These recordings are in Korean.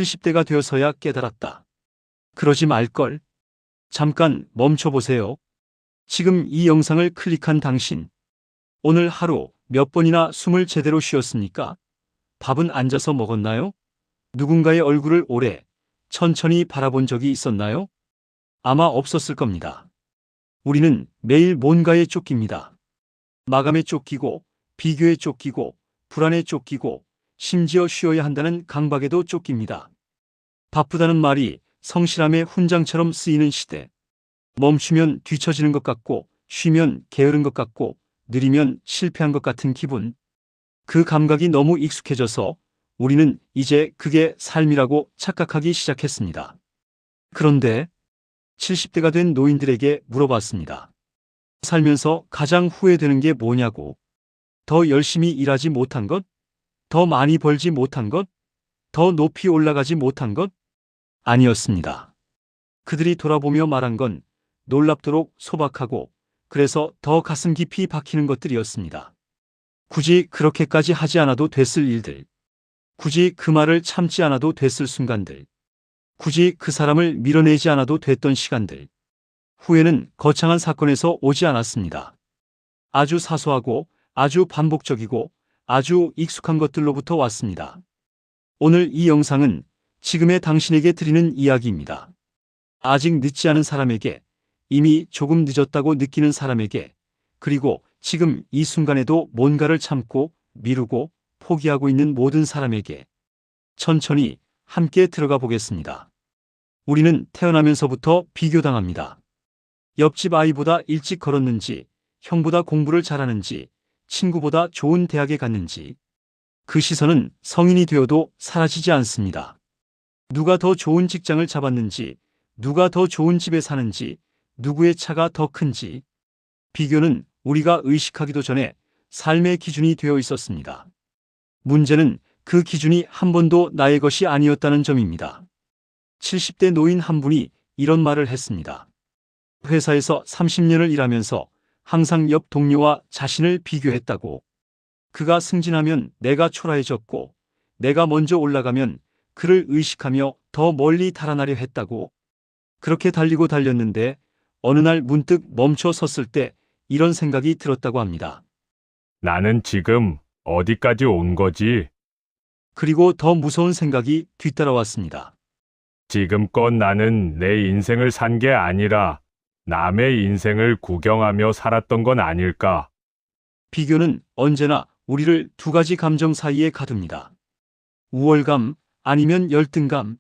70대가 되어서야 깨달았다. 그러지 말걸. 잠깐 멈춰보세요. 지금 이 영상을 클릭한 당신. 오늘 하루 몇 번이나 숨을 제대로 쉬었습니까? 밥은 앉아서 먹었나요? 누군가의 얼굴을 오래, 천천히 바라본 적이 있었나요? 아마 없었을 겁니다. 우리는 매일 뭔가에 쫓깁니다. 마감에 쫓기고, 비교에 쫓기고, 불안에 쫓기고, 심지어 쉬어야 한다는 강박에도 쫓깁니다. 바쁘다는 말이 성실함의 훈장처럼 쓰이는 시대. 멈추면 뒤처지는 것 같고, 쉬면 게으른 것 같고, 느리면 실패한 것 같은 기분. 그 감각이 너무 익숙해져서 우리는 이제 그게 삶이라고 착각하기 시작했습니다. 그런데 70대가 된 노인들에게 물어봤습니다. 살면서 가장 후회되는 게 뭐냐고. 더 열심히 일하지 못한 것? 더 많이 벌지 못한 것? 더 높이 올라가지 못한 것? 아니었습니다. 그들이 돌아보며 말한 건 놀랍도록 소박하고 그래서 더 가슴 깊이 박히는 것들이었습니다. 굳이 그렇게까지 하지 않아도 됐을 일들. 굳이 그 말을 참지 않아도 됐을 순간들. 굳이 그 사람을 밀어내지 않아도 됐던 시간들. 후회는 거창한 사건에서 오지 않았습니다. 아주 사소하고 아주 반복적이고 아주 익숙한 것들로부터 왔습니다. 오늘 이 영상은 지금의 당신에게 드리는 이야기입니다. 아직 늦지 않은 사람에게, 이미 조금 늦었다고 느끼는 사람에게, 그리고 지금 이 순간에도 뭔가를 참고 미루고 포기하고 있는 모든 사람에게 천천히 함께 들어가 보겠습니다. 우리는 태어나면서부터 비교당합니다. 옆집 아이보다 일찍 걸었는지, 형보다 공부를 잘하는지, 친구보다 좋은 대학에 갔는지. 그 시선은 성인이 되어도 사라지지 않습니다. 누가 더 좋은 직장을 잡았는지, 누가 더 좋은 집에 사는지, 누구의 차가 더 큰지. 비교는 우리가 의식하기도 전에 삶의 기준이 되어 있었습니다. 문제는 그 기준이 한 번도 나의 것이 아니었다는 점입니다. 70대 노인 한 분이 이런 말을 했습니다. 회사에서 30년을 일하면서 항상 옆 동료와 자신을 비교했다고. 그가 승진하면 내가 초라해졌고, 내가 먼저 올라가면 그를 의식하며 더 멀리 달아나려 했다고. 그렇게 달리고 달렸는데 어느 날 문득 멈춰 섰을 때 이런 생각이 들었다고 합니다. 나는 지금 어디까지 온 거지? 그리고 더 무서운 생각이 뒤따라왔습니다. 지금껏 나는 내 인생을 산 게 아니라 남의 인생을 구경하며 살았던 건 아닐까? 비교는 언제나 우리를 두 가지 감정 사이에 가둡니다. 우월감 아니면 열등감.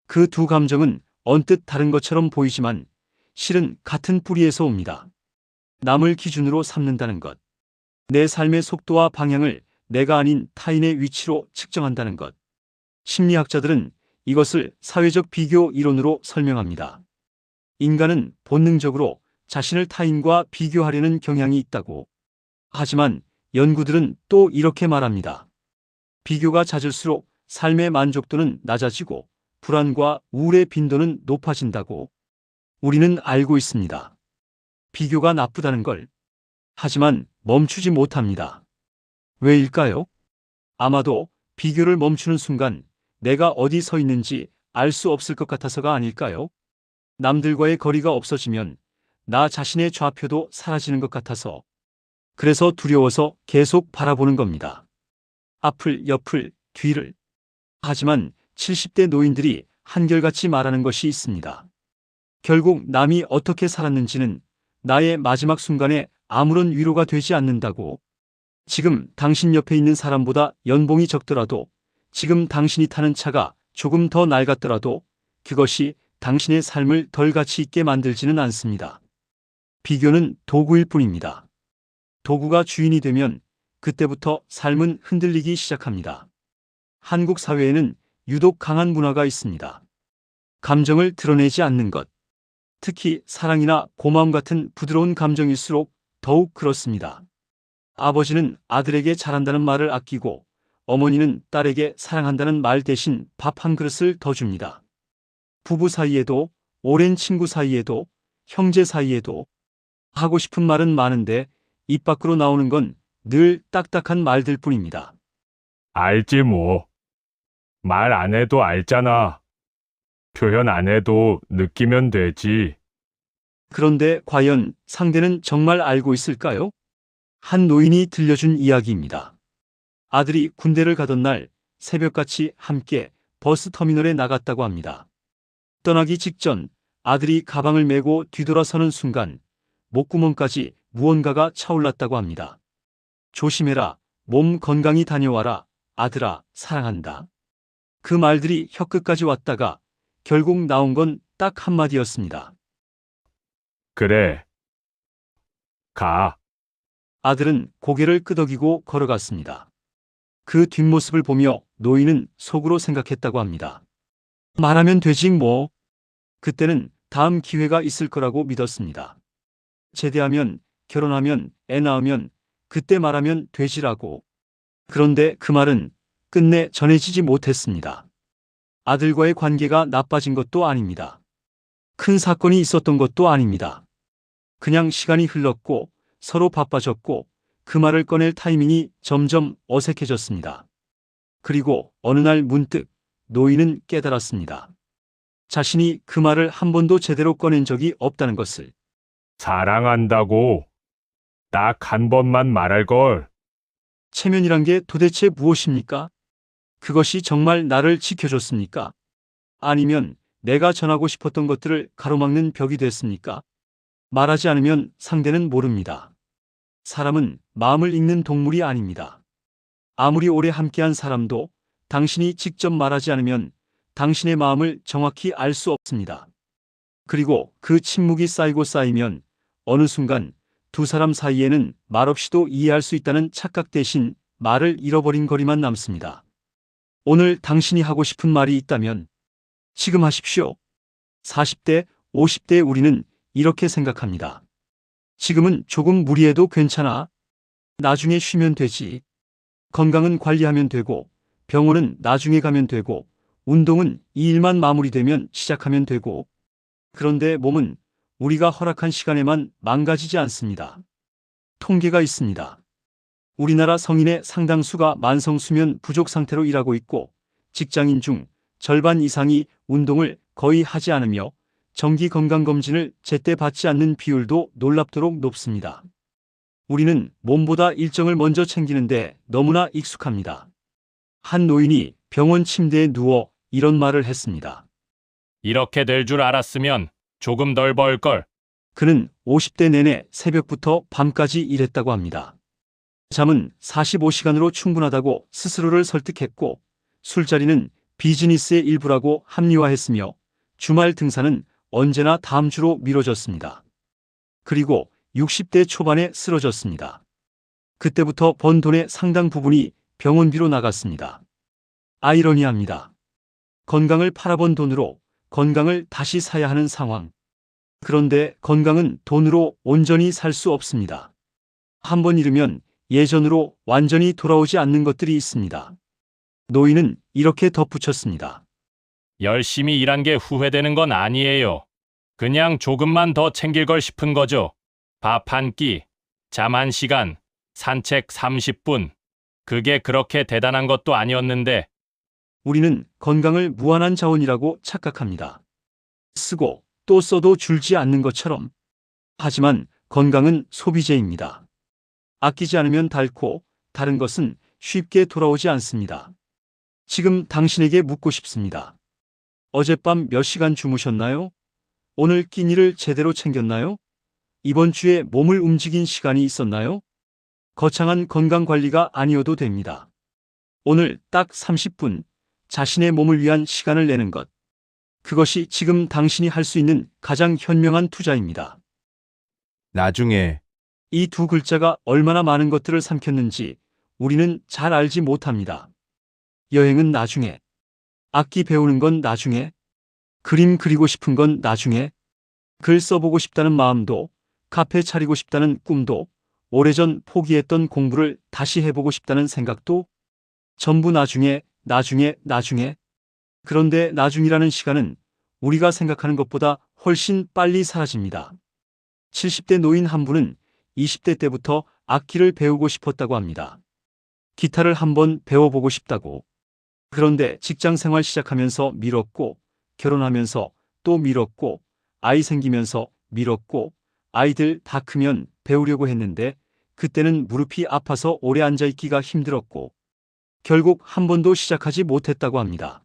그 두 감정은 언뜻 다른 것처럼 보이지만 실은 같은 뿌리에서 옵니다. 남을 기준으로 삼는다는 것. 내 삶의 속도와 방향을 내가 아닌 타인의 위치로 측정한다는 것. 심리학자들은 이것을 사회적 비교 이론으로 설명합니다. 인간은 본능적으로 자신을 타인과 비교하려는 경향이 있다고. 하지만 연구들은 또 이렇게 말합니다. 비교가 잦을수록 삶의 만족도는 낮아지고 불안과 우울의 빈도는 높아진다고. 우리는 알고 있습니다. 비교가 나쁘다는 걸. 하지만 멈추지 못합니다. 왜일까요? 아마도 비교를 멈추는 순간 내가 어디 서 있는지 알 수 없을 것 같아서가 아닐까요? 남들과의 거리가 없어지면 나 자신의 좌표도 사라지는 것 같아서. 그래서 두려워서 계속 바라보는 겁니다. 앞을, 옆을, 뒤를. 하지만 70대 노인들이 한결같이 말하는 것이 있습니다. 결국 남이 어떻게 살았는지는 나의 마지막 순간에 아무런 위로가 되지 않는다고. 지금 당신 옆에 있는 사람보다 연봉이 적더라도, 지금 당신이 타는 차가 조금 더 낡았더라도 그것이 당신의 삶을 덜 가치 있게 만들지는 않습니다. 비교는 도구일 뿐입니다. 도구가 주인이 되면 그때부터 삶은 흔들리기 시작합니다. 한국 사회에는 유독 강한 문화가 있습니다. 감정을 드러내지 않는 것. 특히 사랑이나 고마움 같은 부드러운 감정일수록 더욱 그렇습니다. 아버지는 아들에게 잘한다는 말을 아끼고 어머니는 딸에게 사랑한다는 말 대신 밥 한 그릇을 더 줍니다. 부부 사이에도, 오랜 친구 사이에도, 형제 사이에도 하고 싶은 말은 많은데 입 밖으로 나오는 건 늘 딱딱한 말들 뿐입니다. 알지 뭐. 말 안 해도 알잖아. 표현 안 해도 느끼면 되지. 그런데 과연 상대는 정말 알고 있을까요? 한 노인이 들려준 이야기입니다. 아들이 군대를 가던 날 새벽같이 함께 버스 터미널에 나갔다고 합니다. 떠나기 직전 아들이 가방을 메고 뒤돌아서는 순간 목구멍까지 무언가가 차올랐다고 합니다. 조심해라, 몸 건강히 다녀와라, 아들아, 사랑한다. 그 말들이 혀끝까지 왔다가 결국 나온 건 딱 한마디였습니다. 그래. 가. 아들은 고개를 끄덕이고 걸어갔습니다. 그 뒷모습을 보며 노인은 속으로 생각했다고 합니다. 말하면 되지 뭐. 그때는 다음 기회가 있을 거라고 믿었습니다. 제대하면, 결혼하면, 애 낳으면, 그때 말하면 되지라고. 그런데 그 말은 끝내 전해지지 못했습니다. 아들과의 관계가 나빠진 것도 아닙니다. 큰 사건이 있었던 것도 아닙니다. 그냥 시간이 흘렀고 서로 바빠졌고 그 말을 꺼낼 타이밍이 점점 어색해졌습니다. 그리고 어느 날 문득 노인은 깨달았습니다. 자신이 그 말을 한 번도 제대로 꺼낸 적이 없다는 것을. 사랑한다고. 딱 한 번만 말할 걸. 체면이란 게 도대체 무엇입니까? 그것이 정말 나를 지켜줬습니까? 아니면 내가 전하고 싶었던 것들을 가로막는 벽이 됐습니까? 말하지 않으면 상대는 모릅니다. 사람은 마음을 읽는 동물이 아닙니다. 아무리 오래 함께한 사람도 당신이 직접 말하지 않으면 당신의 마음을 정확히 알 수 없습니다. 그리고 그 침묵이 쌓이고 쌓이면 어느 순간 두 사람 사이에는 말없이도 이해할 수 있다는 착각 대신 말을 잃어버린 거리만 남습니다. 오늘 당신이 하고 싶은 말이 있다면 지금 하십시오. 40대, 50대의 우리는 이렇게 생각합니다. 지금은 조금 무리해도 괜찮아. 나중에 쉬면 되지. 건강은 관리하면 되고, 병원은 나중에 가면 되고, 운동은 이 일만 마무리되면 시작하면 되고. 그런데 몸은 우리가 허락한 시간에만 망가지지 않습니다. 통계가 있습니다. 우리나라 성인의 상당수가 만성 수면 부족 상태로 일하고 있고, 직장인 중 절반 이상이 운동을 거의 하지 않으며 정기 건강검진을 제때 받지 않는 비율도 놀랍도록 높습니다. 우리는 몸보다 일정을 먼저 챙기는데 너무나 익숙합니다. 한 노인이 병원 침대에 누워 이런 말을 했습니다. 이렇게 될 줄 알았으면 조금 덜 벌 걸. 그는 50대 내내 새벽부터 밤까지 일했다고 합니다. 잠은 45시간으로 충분하다고 스스로를 설득했고, 술자리는 비즈니스의 일부라고 합리화했으며, 주말 등산은 언제나 다음 주로 미뤄졌습니다. 그리고 60대 초반에 쓰러졌습니다. 그때부터 번 돈의 상당 부분이 병원비로 나갔습니다. 아이러니합니다. 건강을 팔아본 돈으로 건강을 다시 사야 하는 상황. 그런데 건강은 돈으로 온전히 살 수 없습니다. 한 번 잃으면 예전으로 완전히 돌아오지 않는 것들이 있습니다. 노인은 이렇게 덧붙였습니다. 열심히 일한 게 후회되는 건 아니에요. 그냥 조금만 더 챙길 걸 싶은 거죠. 밥 한 끼, 잠 1시간, 산책 30분. 그게 그렇게 대단한 것도 아니었는데. 우리는 건강을 무한한 자원이라고 착각합니다. 쓰고 또 써도 줄지 않는 것처럼. 하지만 건강은 소비재입니다. 아끼지 않으면 닳고 다른 것은 쉽게 돌아오지 않습니다. 지금 당신에게 묻고 싶습니다. 어젯밤 몇 시간 주무셨나요? 오늘 끼니를 제대로 챙겼나요? 이번 주에 몸을 움직인 시간이 있었나요? 거창한 건강 관리가 아니어도 됩니다. 오늘 딱 30분 자신의 몸을 위한 시간을 내는 것. 그것이 지금 당신이 할 수 있는 가장 현명한 투자입니다. 나중에 이 두 글자가 얼마나 많은 것들을 삼켰는지 우리는 잘 알지 못합니다. 여행은 나중에, 악기 배우는 건 나중에, 그림 그리고 싶은 건 나중에, 글 써보고 싶다는 마음도, 카페 차리고 싶다는 꿈도, 오래전 포기했던 공부를 다시 해보고 싶다는 생각도 전부 나중에, 나중에, 나중에. 그런데 나중이라는 시간은 우리가 생각하는 것보다 훨씬 빨리 사라집니다. 70대 노인 한 분은 20대 때부터 악기를 배우고 싶었다고 합니다. 기타를 한번 배워보고 싶다고. 그런데 직장 생활 시작하면서 미뤘고, 결혼하면서 또 미뤘고, 아이 생기면서 미뤘고, 아이들 다 크면 배우려고 했는데, 그때는 무릎이 아파서 오래 앉아있기가 힘들었고, 결국 한 번도 시작하지 못했다고 합니다.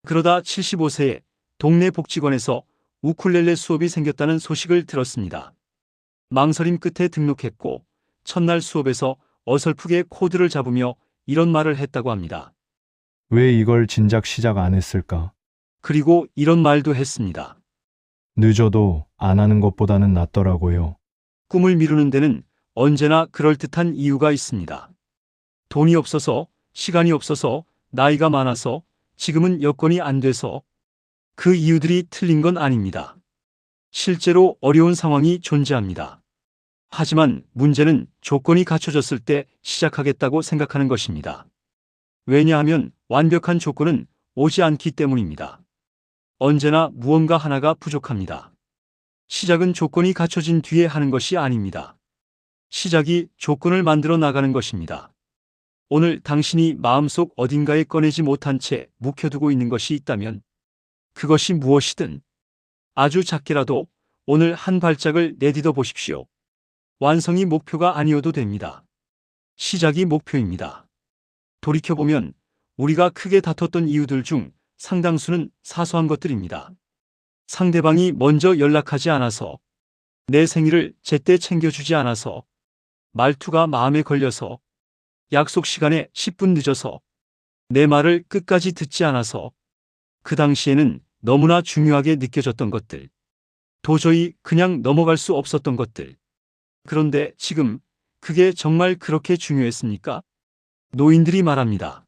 그러다 75세에 동네 복지관에서 우쿨렐레 수업이 생겼다는 소식을 들었습니다. 망설임 끝에 등록했고, 첫날 수업에서 어설프게 코드를 잡으며 이런 말을 했다고 합니다. 왜 이걸 진작 시작 안 했을까? 그리고 이런 말도 했습니다. 늦어도 안 하는 것보다는 낫더라고요. 꿈을 미루는 데는 언제나 그럴듯한 이유가 있습니다. 돈이 없어서, 시간이 없어서, 나이가 많아서, 지금은 여건이 안 돼서 그 이유들이 틀린 건 아닙니다. 실제로 어려운 상황이 존재합니다. 하지만 문제는 조건이 갖춰졌을 때 시작하겠다고 생각하는 것입니다. 왜냐하면 완벽한 조건은 오지 않기 때문입니다. 언제나 무언가 하나가 부족합니다. 시작은 조건이 갖춰진 뒤에 하는 것이 아닙니다. 시작이 조건을 만들어 나가는 것입니다. 오늘 당신이 마음속 어딘가에 꺼내지 못한 채 묵혀두고 있는 것이 있다면 그것이 무엇이든 아주 작게라도 오늘 한 발짝을 내딛어 보십시오. 완성이 목표가 아니어도 됩니다. 시작이 목표입니다. 돌이켜보면 우리가 크게 다퉜던 이유들 중 상당수는 사소한 것들입니다. 상대방이 먼저 연락하지 않아서, 내 생일을 제때 챙겨주지 않아서, 말투가 마음에 걸려서, 약속 시간에 10분 늦어서, 내 말을 끝까지 듣지 않아서, 그 당시에는 너무나 중요하게 느껴졌던 것들, 도저히 그냥 넘어갈 수 없었던 것들. 그런데 지금 그게 정말 그렇게 중요했습니까? 노인들이 말합니다.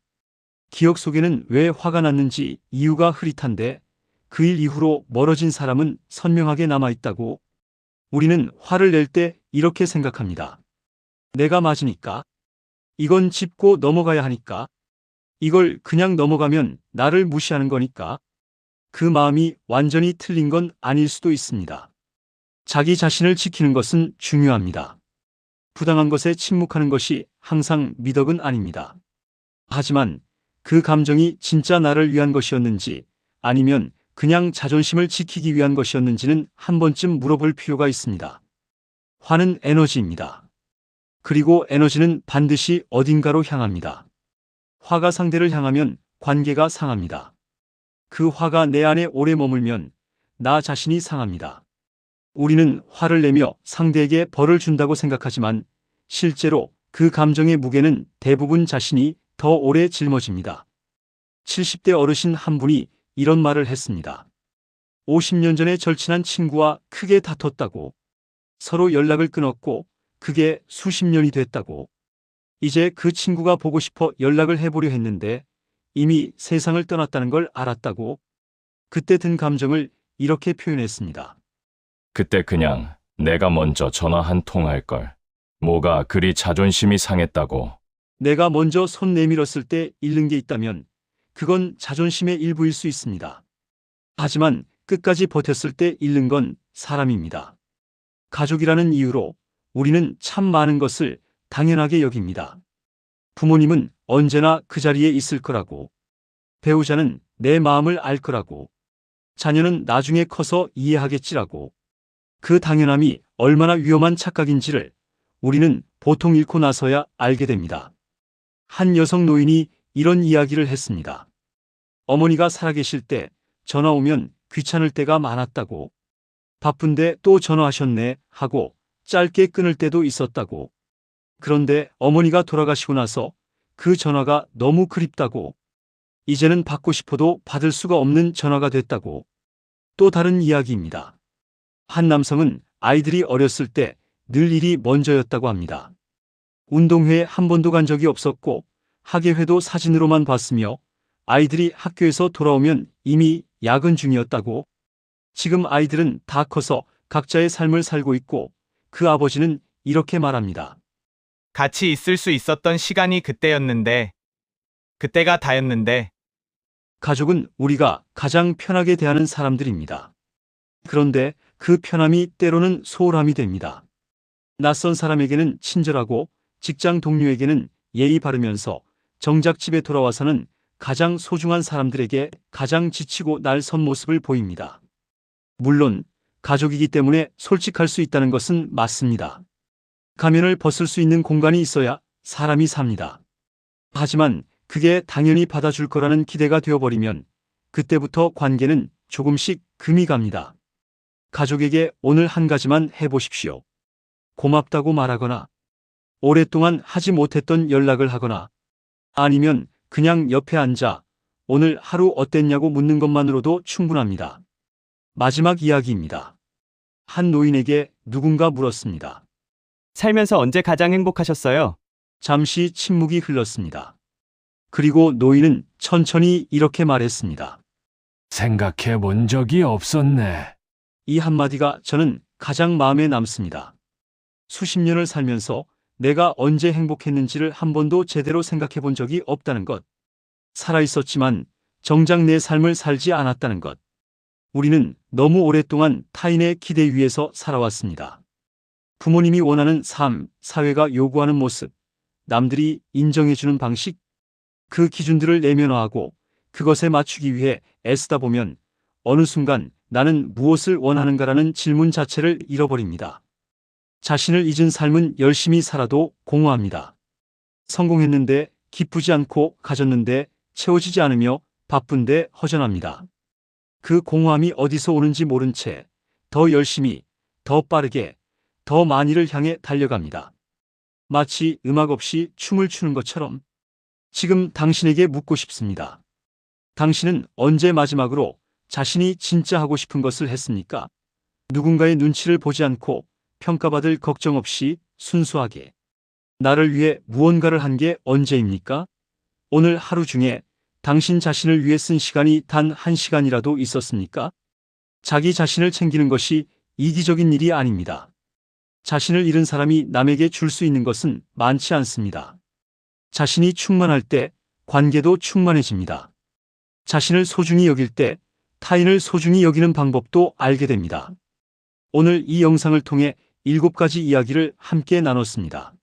기억 속에는 왜 화가 났는지 이유가 흐릿한데 그 일 이후로 멀어진 사람은 선명하게 남아있다고. 우리는 화를 낼 때 이렇게 생각합니다. 내가 맞으니까? 이건 짚고 넘어가야 하니까? 이걸 그냥 넘어가면 나를 무시하는 거니까? 그 마음이 완전히 틀린 건 아닐 수도 있습니다. 자기 자신을 지키는 것은 중요합니다. 부당한 것에 침묵하는 것이 항상 미덕은 아닙니다. 하지만 그 감정이 진짜 나를 위한 것이었는지 아니면 그냥 자존심을 지키기 위한 것이었는지는 한 번쯤 물어볼 필요가 있습니다. 화는 에너지입니다. 그리고 에너지는 반드시 어딘가로 향합니다. 화가 상대를 향하면 관계가 상합니다. 그 화가 내 안에 오래 머물면 나 자신이 상합니다. 우리는 화를 내며 상대에게 벌을 준다고 생각하지만 실제로 그 감정의 무게는 대부분 자신이 더 오래 짊어집니다. 70대 어르신 한 분이 이런 말을 했습니다. 50년 전에 절친한 친구와 크게 다퉜다고. 서로 연락을 끊었고 그게 수십 년이 됐다고. 이제 그 친구가 보고 싶어 연락을 해보려 했는데 이미 세상을 떠났다는 걸 알았다고. 그때 든 감정을 이렇게 표현했습니다. 그때 그냥 내가 먼저 전화 한 통 할 걸. 뭐가 그리 자존심이 상했다고. 내가 먼저 손 내밀었을 때 잃는 게 있다면 그건 자존심의 일부일 수 있습니다. 하지만 끝까지 버텼을 때 잃는 건 사람입니다. 가족이라는 이유로 우리는 참 많은 것을 당연하게 여깁니다. 부모님은 언제나 그 자리에 있을 거라고. 배우자는 내 마음을 알 거라고. 자녀는 나중에 커서 이해하겠지라고. 그 당연함이 얼마나 위험한 착각인지를 우리는 보통 잃고 나서야 알게 됩니다. 한 여성 노인이 이런 이야기를 했습니다. 어머니가 살아계실 때 전화 오면 귀찮을 때가 많았다고. 바쁜데 또 전화하셨네 하고 짧게 끊을 때도 있었다고. 그런데 어머니가 돌아가시고 나서 그 전화가 너무 그립다고. 이제는 받고 싶어도 받을 수가 없는 전화가 됐다고. 또 다른 이야기입니다. 한 남성은 아이들이 어렸을 때 늘 일이 먼저였다고 합니다. 운동회에 한 번도 간 적이 없었고 학예회도 사진으로만 봤으며 아이들이 학교에서 돌아오면 이미 야근 중이었다고. 지금 아이들은 다 커서 각자의 삶을 살고 있고 그 아버지는 이렇게 말합니다. 같이 있을 수 있었던 시간이 그때였는데, 그때가 다였는데. 가족은 우리가 가장 편하게 대하는 사람들입니다. 그런데 그 편함이 때로는 소홀함이 됩니다. 낯선 사람에게는 친절하고 직장 동료에게는 예의 바르면서 정작 집에 돌아와서는 가장 소중한 사람들에게 가장 지치고 날선 모습을 보입니다. 물론 가족이기 때문에 솔직할 수 있다는 것은 맞습니다. 가면을 벗을 수 있는 공간이 있어야 사람이 삽니다. 하지만 그게 당연히 받아줄 거라는 기대가 되어버리면 그때부터 관계는 조금씩 금이 갑니다. 가족에게 오늘 한 가지만 해보십시오. 고맙다고 말하거나 오랫동안 하지 못했던 연락을 하거나 아니면 그냥 옆에 앉아 오늘 하루 어땠냐고 묻는 것만으로도 충분합니다. 마지막 이야기입니다. 한 노인에게 누군가 물었습니다. 살면서 언제 가장 행복하셨어요? 잠시 침묵이 흘렀습니다. 그리고 노인은 천천히 이렇게 말했습니다. 생각해 본 적이 없었네. 이 한마디가 저는 가장 마음에 남습니다. 수십 년을 살면서 내가 언제 행복했는지를 한 번도 제대로 생각해 본 적이 없다는 것. 살아있었지만 정작 내 삶을 살지 않았다는 것. 우리는 너무 오랫동안 타인의 기대 위에서 살아왔습니다. 부모님이 원하는 삶, 사회가 요구하는 모습, 남들이 인정해주는 방식, 그 기준들을 내면화하고 그것에 맞추기 위해 애쓰다 보면 어느 순간 나는 무엇을 원하는가라는 질문 자체를 잃어버립니다. 자신을 잊은 삶은 열심히 살아도 공허합니다. 성공했는데 기쁘지 않고 가졌는데 채워지지 않으며 바쁜데 허전합니다. 그 공허함이 어디서 오는지 모른 채 더 열심히, 더 빠르게, 더 많이를 향해 달려갑니다. 마치 음악 없이 춤을 추는 것처럼 지금 당신에게 묻고 싶습니다. 당신은 언제 마지막으로 자신이 진짜 하고 싶은 것을 했습니까? 누군가의 눈치를 보지 않고 평가받을 걱정 없이 순수하게 나를 위해 무언가를 한 게 언제입니까? 오늘 하루 중에 당신 자신을 위해 쓴 시간이 단 1시간이라도 있었습니까? 자기 자신을 챙기는 것이 이기적인 일이 아닙니다. 자신을 잃은 사람이 남에게 줄 수 있는 것은 많지 않습니다. 자신이 충만할 때 관계도 충만해집니다. 자신을 소중히 여길 때 타인을 소중히 여기는 방법도 알게 됩니다. 오늘 이 영상을 통해 7가지 이야기를 함께 나눴습니다.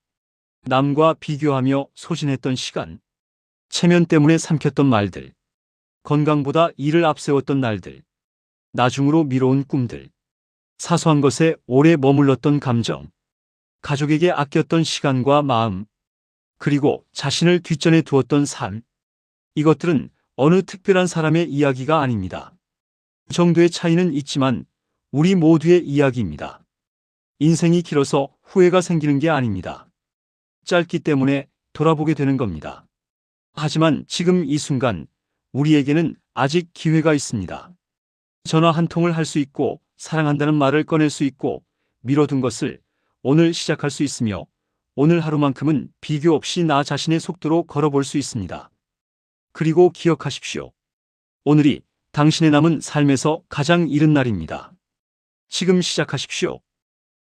남과 비교하며 소진했던 시간, 체면 때문에 삼켰던 말들, 건강보다 일을 앞세웠던 날들, 나중으로 미뤄온 꿈들, 사소한 것에 오래 머물렀던 감정, 가족에게 아꼈던 시간과 마음, 그리고 자신을 뒷전에 두었던 삶. 이것들은 어느 특별한 사람의 이야기가 아닙니다. 그 정도의 차이는 있지만 우리 모두의 이야기입니다. 인생이 길어서 후회가 생기는 게 아닙니다. 짧기 때문에 돌아보게 되는 겁니다. 하지만 지금 이 순간 우리에게는 아직 기회가 있습니다. 전화 한 통을 할 수 있고 사랑한다는 말을 꺼낼 수 있고 미뤄둔 것을 오늘 시작할 수 있으며 오늘 하루만큼은 비교 없이 나 자신의 속도로 걸어볼 수 있습니다. 그리고 기억하십시오. 오늘이 당신의 남은 삶에서 가장 이른 날입니다. 지금 시작하십시오.